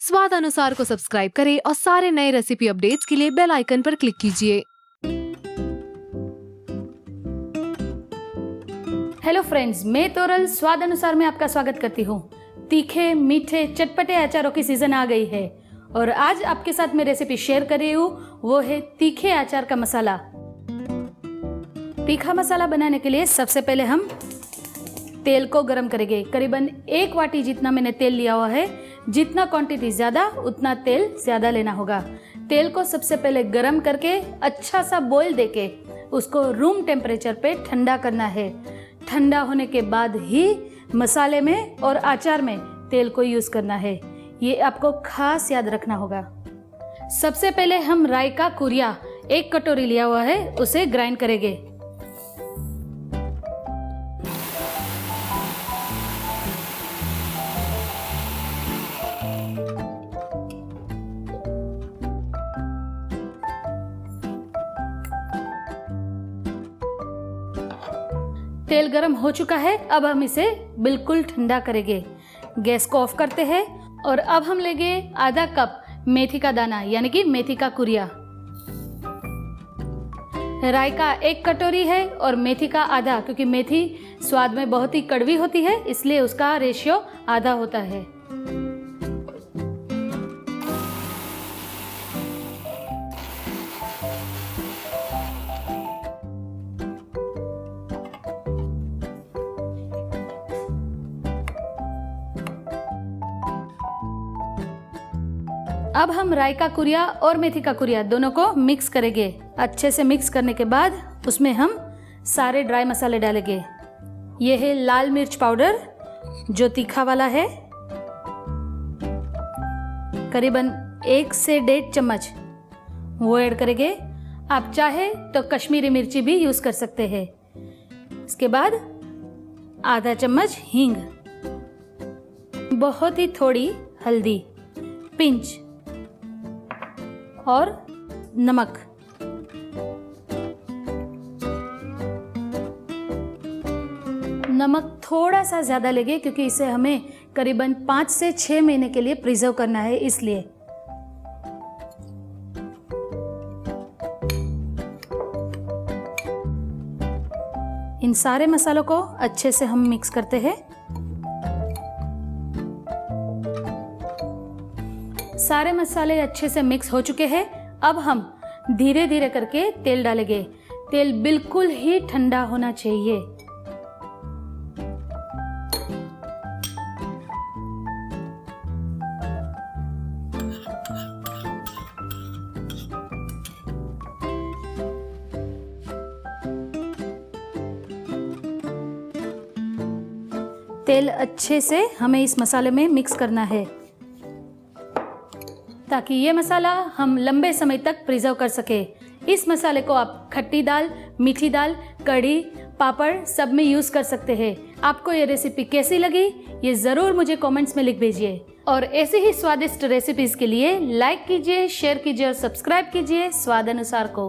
स्वाद अनुसार को सब्सक्राइब करें और सारे नए रेसिपी अपडेट्स के लिए बेल आइकन पर क्लिक कीजिए। हेलो फ्रेंड्स, मैं तोरल स्वाद अनुसार में आपका स्वागत करती हूँ। तीखे मीठे चटपटे अचारों की सीजन आ गई है और आज आपके साथ मैं रेसिपी शेयर कर रही हूँ, वो है तीखे अचार का मसाला। तीखा मसाला बनाने के लिए सबसे पहले हम तेल को गरम करेंगे। करीबन 1 वाटी जितना मैंने तेल लिया हुआ है। जितना क्वांटिटी ज़्यादा उतना तेल ज़्यादा लेना होगा। तेल को सबसे पहले गरम करके अच्छा सा बॉईल देके उसको रूम टेम्परेचर पे ठंडा करना है। ठंडा होने के बाद ही मसाले में और अचार में तेल को यूज़ करना है। ये आपको खास याद रखना होगा। सबसे पहले हम राई का कुरिया 1 कटोरी लिया हुआ है, उसे ग्राइंड करेंगे। तेल गरम हो चुका है, अब हम इसे बिल्कुल ठंडा करेंगे। गैस को ऑफ करते हैं और अब हम लेंगे आधा कप मेथी का दाना यानी कि मेथी का कुरिया। राई का 1 कटोरी है और मेथी का आधा, क्योंकि मेथी स्वाद में बहुत ही कड़वी होती है इसलिए उसका रेशियो आधा होता है। अब हम राई का कुरिया और मेथी का कुरिया दोनों को मिक्स करेंगे। अच्छे से मिक्स करने के बाद उसमें हम सारे ड्राई मसाले डालेंगे। ये है लाल मिर्च पाउडर जो तीखा वाला है, करीबन 1 से 1.5 चम्मच वो ऐड करेंगे। आप चाहे तो कश्मीरी मिर्ची भी यूज कर सकते हैं। इसके बाद आधा चम्मच हींग, बहुत ही थोड़ी हल्दी, पिंच और नमक। नमक थोड़ा सा ज़्यादा लगे क्योंकि इसे हमें करीबन 5 से 6 महीने के लिए प्रिजर्व करना है, इसलिए। इन सारे मसालों को अच्छे से हम मिक्स करते हैं। सारे मसाले अच्छे से मिक्स हो चुके हैं। अब हम धीरे धीरे करके तेल डालेंगे। तेल बिल्कुल ही ठंडा होना चाहिए। तेल अच्छे से हमें इस मसाले में मिक्स करना है ताकि ये मसाला हम लंबे समय तक प्रिजर्व कर सके। इस मसाले को आप खट्टी दाल, मीठी दाल, कढ़ी, पापड़ सब में यूज़ कर सकते हैं। आपको ये रेसिपी कैसी लगी ये ज़रूर मुझे कमेंट्स में लिख भेजिए। और ऐसी ही स्वादिष्ट रेसिपीज़ के लिए लाइक कीजिए, शेयर कीजिए और सब्सक्राइब कीजिए स्वाद अनुसार को।